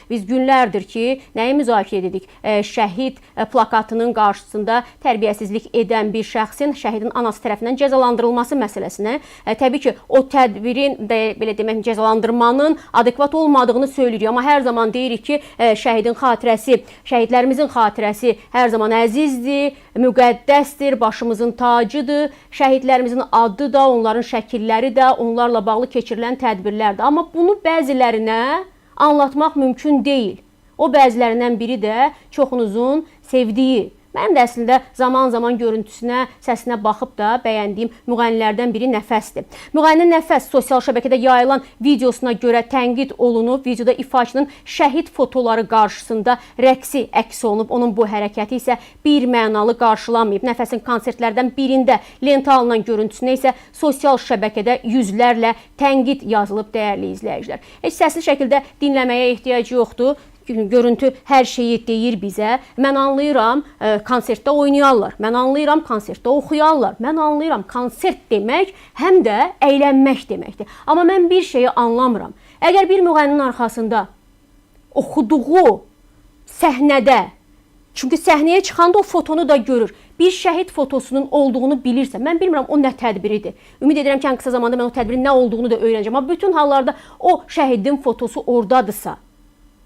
Biz günlərdir ki, nəyi müzakirə edirik? Şəhid plakatının qarşısında tərbiyəsizlik edən bir şəxsin şəhidin anası tərəfindən cəzalandırılması məsələsinə. Təbii ki, o tədbirin belə demək cəzalandırmanın adekvat olmadığını söyləyirik, amma hər zaman deyirik ki, şəhidin xatirəsi, şəhidlərimizin xatirəsi hər zaman əzizdir, müqəddəsdir, başımızın tacıdır. Şəhidlərimizin adı da, onların şəkilləri də, onlarla bağlı keçirilən tədbirlərdir. Amma bunu bəzilərinə anlatmaq mümkün deyil. O bəzilərindən biri də çoxunuzun sevdiyi. Mənim də əslində zaman-zaman görüntüsünə, səsinə baxıb da bəyəndiyim müğənnilərdən biri Nəfəsdir. Müğənni Nəfəs sosial şəbəkədə yayılan videosuna görə tənqid olunub. Videoda ifaçının şəhid fotoları qarşısında rəqsi əks olunub. Onun bu hərəkəti isə bir mənalı qarşılanmayıb. Nəfəsin konsertlərdən birində lenta alınan görüntüsünə isə sosial şəbəkədə yüzlərlə tənqid yazılıb, dəyərli izləyicilər. Heç səsli şəkildə dinləməyə ehtiyac yoxdur. Görüntü hər şeyi deyir bizə. Mən anlayıram, konsertdə oynayarlar. Mən anlayıram, konsertdə oxuyarlar. Mən anlayıram, konsert demək həm də əylənmək deməkdir. Amma mən bir şeyi anlamıram. Əgər bir müğənninin arxasında oxuduğu səhnədə, çünki səhnəyə çıxanda o fotonu da görür, bir şəhid fotosunun olduğunu bilirsə, mən bilmirəm o nə tədbiridir. Ümid edirəm ki, qısa zamanda mən o tədbirin nə olduğunu da öyrənəcəm. Amma bütün hallarda o şəhidin fotosu ordadırsa,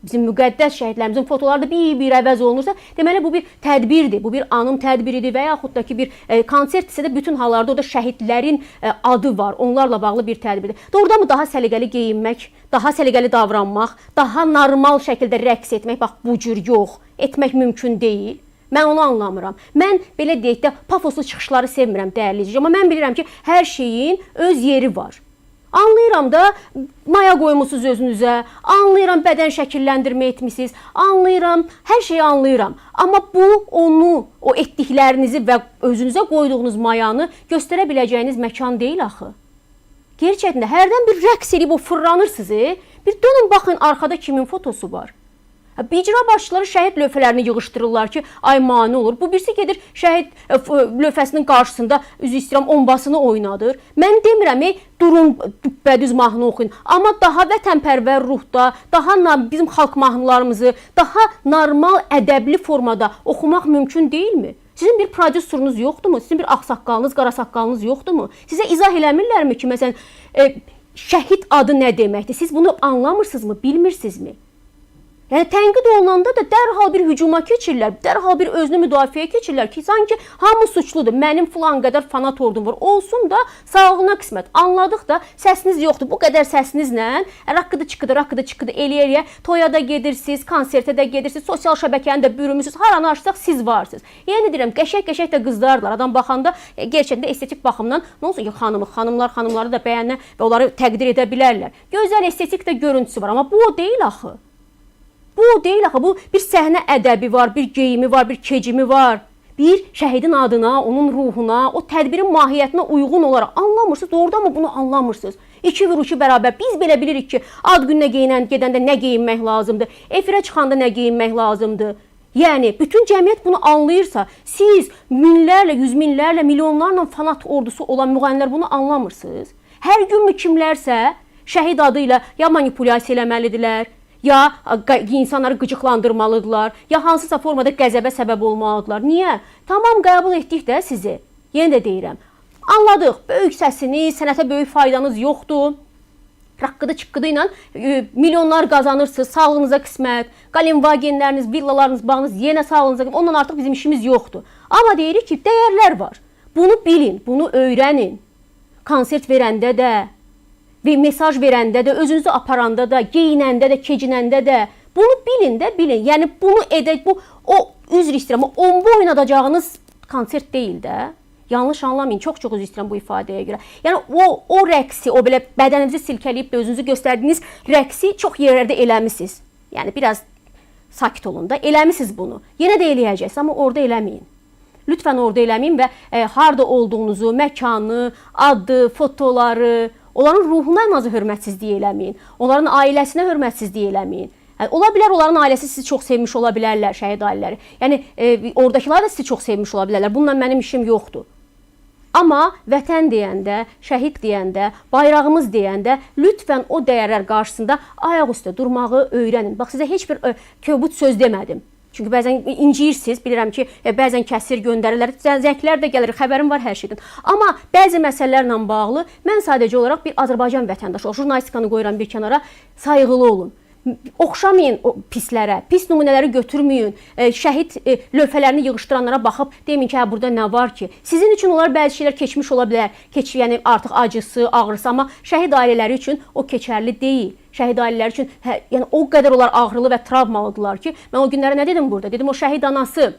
bizim müqəddəs şəhidlərimizin fotoları da bir əvəz olunursa, deməli bu bir tədbirdir, bu bir anım tədbiridir və yaxud da ki bir konsert isə də bütün hallarda orada şəhidlərin adı var, onlarla bağlı bir tədbirdir. Doğrudanmı daha səliqəli geyinmək, daha səliqəli davranmaq, daha normal şəkildə rəqs etmək, bax bu cür yox, etmək mümkün deyil. Mən onu anlamıram. Mən belə deyək də pafoslu çıxışları sevmirəm, dəyərli izləyicilər, amma mən bilirəm ki, hər şeyin öz yeri var. Anlayıram da maya qoymusunuz özünüzə, anlayıram bədən şəkilləndirmə etmişsiniz, anlayıram, hər şeyi anlayıram. Amma bu onu, o etdiklərinizi və özünüzə qoyduğunuz mayanı göstərə biləcəyiniz məkan deyil axı. Gerçəkdən də hərdən bir rəqs edib o fırlanırsınız, bir dönün baxın arkada kimin fotosu var. İcra başçıları şəhid lövhələrini yığışdırırlar ki, ay mane olur. Bu birisi gedir şəhid lövhəsinin qarşısında üzü istəyirəm ombasını oynadır. Mən demirəm, durun düppədüz mahnı oxuyun. Amma daha vətənpərvər ruhda, daha bizim xalq mahnılarımızı daha normal ədəbli formada oxumaq mümkün deyilmi? Sizin bir prodüseriniz yoxdurmu? Sizin bir ağsaqqalınız, qarasaqqalınız yoxdurmu? Sizə izah eləmirlərmi ki, məsələn, şəhid adı nə deməkdir? Siz bunu anlamırsınızmı, bilmirsinizmi? Yəni tənqid olunanda da dərhal bir hücuma keçirlər, dərhal bir özünü müdafiəyə keçirlər ki, sanki hamı suçludur, mənim filan qədər fanat ordum var, olsun da sağlığına qismət. Anladıq da səsiniz yoxdur, bu qədər səsinizlə raqqıdı çıxıdı, eləyə-eləyə toya da gedirsiniz, konsertə də gedirsiniz, sosial şəbəkəni də bürümürsünüz, haranı açsaq siz varsınız. Yəni deyirəm, qəşək-qəşək də qızlardılar, adam baxanda gerçəkdən də estetik baxımdan, nə olsun ki, xanımları da bəyənə və onları təqdir edə bilərlər. Gözəl estetik də görüntüsü var, amma bu o deyil axı. Bu deyil axı, bu bir səhnə ədəbi var, bir geyimi var, bir kecimi var. Bir şəhidin adına, onun ruhuna, o tədbirin mahiyyətinə uyğun olaraq anlamırsınız, doğrudanmı bunu anlamırsınız? 2 vur 2 bərabər. Biz belə bilirik ki, ad gününə gedəndə nə geyinmək lazımdır, efirə çıxanda nə geyinmək lazımdır. Yəni, bütün cəmiyyət bunu anlayırsa, siz minlərlə, yüz minlərlə, milyonlarla fanat ordusu olan müğənnilər bunu anlamırsınız. Hər gün mü kimlərsə şəhid adıyla ya manipulyasiya eləməlidirlər, ya insanları qıcıqlandırmalıdırlar, ya hansısa formada qəzəbə səbəb olmalıdırlar. Niyə? Tamam, qəbul etdik də sizi. Yenə də deyirəm. Anladıq, böyük səsiniz, sənətə böyük faydanız yoxdur. Raqqıdı-çıqqıdı ilə milyonlar qazanırsınız, sağlığınıza qismət, qalinvagenləriniz, villalarınız, bağınız yenə sağlığınıza qismət. Ondan artıq bizim işimiz yoxdur. Amma deyirik ki, dəyərlər var. Bunu bilin, bunu öyrənin. Konsert verəndə də, və mesaj verəndə də, özünüzü aparanda da, geyinəndə də, kecinəndə də bunu bilin də, bilin. Yəni bunu edək, bu o üzr istəyirəm, ombu oynadacağınız konsert deyil də. Yanlış anlamayın, çox-çox üzr istəyirəm bu ifadəyə görə. Yəni o rəqsi, o belə bədəninizi silkələyib də özünüzü göstərdiyiniz rəqsi çox yerlərdə eləmisiniz. Yəni biraz sakit olun da, eləmisiniz bunu. Yenə də eləyəcəksiniz, amma orada eləməyin. Lütfən orada eləməyin və harda olduğunuzu, məkanı, adı, fotoları, onların ruhuna ən azı hörmətsizlik eləməyin. Onların ailəsinə hörmətsizlik eləməyin. Yəni, ola bilər, onların ailəsi sizi çox sevmiş ola bilərlər, şəhid ailələri. Yəni, oradakılar da sizi çox sevmiş ola bilərlər. Bununla mənim işim yoxdur. Amma vətən deyəndə, şəhid deyəndə, bayrağımız deyəndə lütfən o dəyərlər qarşısında ayaq üstə durmağı öyrənin. Bax, sizə heç bir kobud söz demədim. Çünki bəzən inciyirsiniz, bilirəm ki, bəzən kəsir göndərirlər, zənglər də gəlir, xəbərim var hər şeydən. Amma bəzi məsələlərlə bağlı mən sadəcə olaraq bir Azərbaycan vətəndaşı, o jurnalistikanı qoyuram bir kənara, sayğılı olun. Oxşamayın o pislərə, pis nümunələri götürməyin, şəhid lövhələrini yığışdıranlara baxıb deyin ki, burada nə var ki? Sizin üçün onlar bəzi şeylər keçmiş ola bilər, yəni artıq acısı, ağrısı, amma şəhid ailələri üçün o keçərli deyil. Şəhid ailələri üçün yəni o qədər onlar ağrılı və travmalıdırlar ki, mən o günlərə nə dedim burada? Dedim o şəhid anası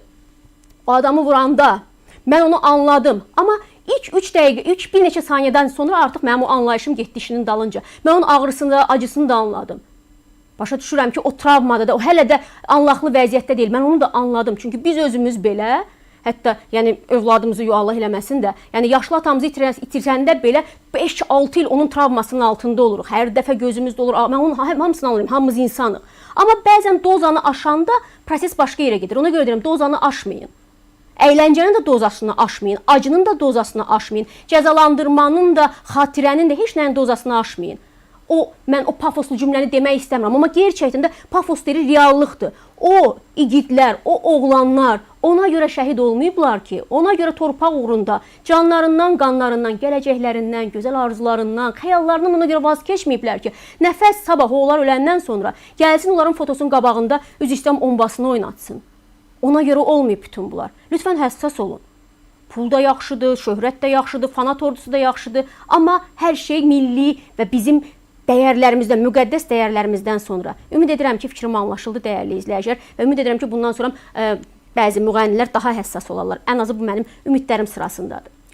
o adamı vuranda mən onu anladım, amma İlk 3 dəqiqə, ilk bir neçə saniyədən sonra artıq mənim o anlayışım getdi işinin dalınca. Mən onun ağrısını, acısını da anladım. Başa düşürəm ki, o travmada da, o hələ də anlaqlı vəziyyətdə deyil. Mən onu da anladım. Çünki biz özümüz belə, hətta yəni övladımızı Allah eləməsin də, yəni yaşlı atamızı itirsəndə belə 5-6 il onun travmasının altında oluruq. Hər dəfə gözümüzdə olur. Mən onun hamısını anlayıram. Hamımız insanıq. Amma bəzən dozanı aşanda proses başqa yerə gedir. Ona görə deyirəm, dozanı aşmayın. Əyləncənin də dozasını aşmayın, acının da dozasını aşmayın, cəzalandırmanın da, xatirənin də heç nəyin dozasını aşmayın. Mən o pafoslu cümləni demək istəmirəm, amma gerçəkdən də pafos deyir, reallıqdır. O igidlər, o oğlanlar ona görə şəhid olmayıblar ki, ona görə torpaq uğrunda canlarından, qanlarından, gələcəklərindən, gözəl arzularından, xəyallarından ona görə vaz keçməyiblər ki, nəfəs sabah onlar öləndən sonra gəlsin onların fotosunun qabağında üzr istəyirəm bombasını oynatsın. Ona görə olmayıb bütün bunlar. Lütfən həssas olun. Pul da yaxşıdır, şöhrət də yaxşıdır, fanat ordusu da yaxşıdır, amma hər şey milli və bizim dəyərlərimizdən, müqəddəs dəyərlərimizdən sonra. Ümid edirəm ki, fikrim anlaşıldı dəyərli izləyicilər və ümid edirəm ki, bundan sonra bəzi müğənnilər daha həssas olarlar. Ən azı bu mənim ümidlərim sırasındadır.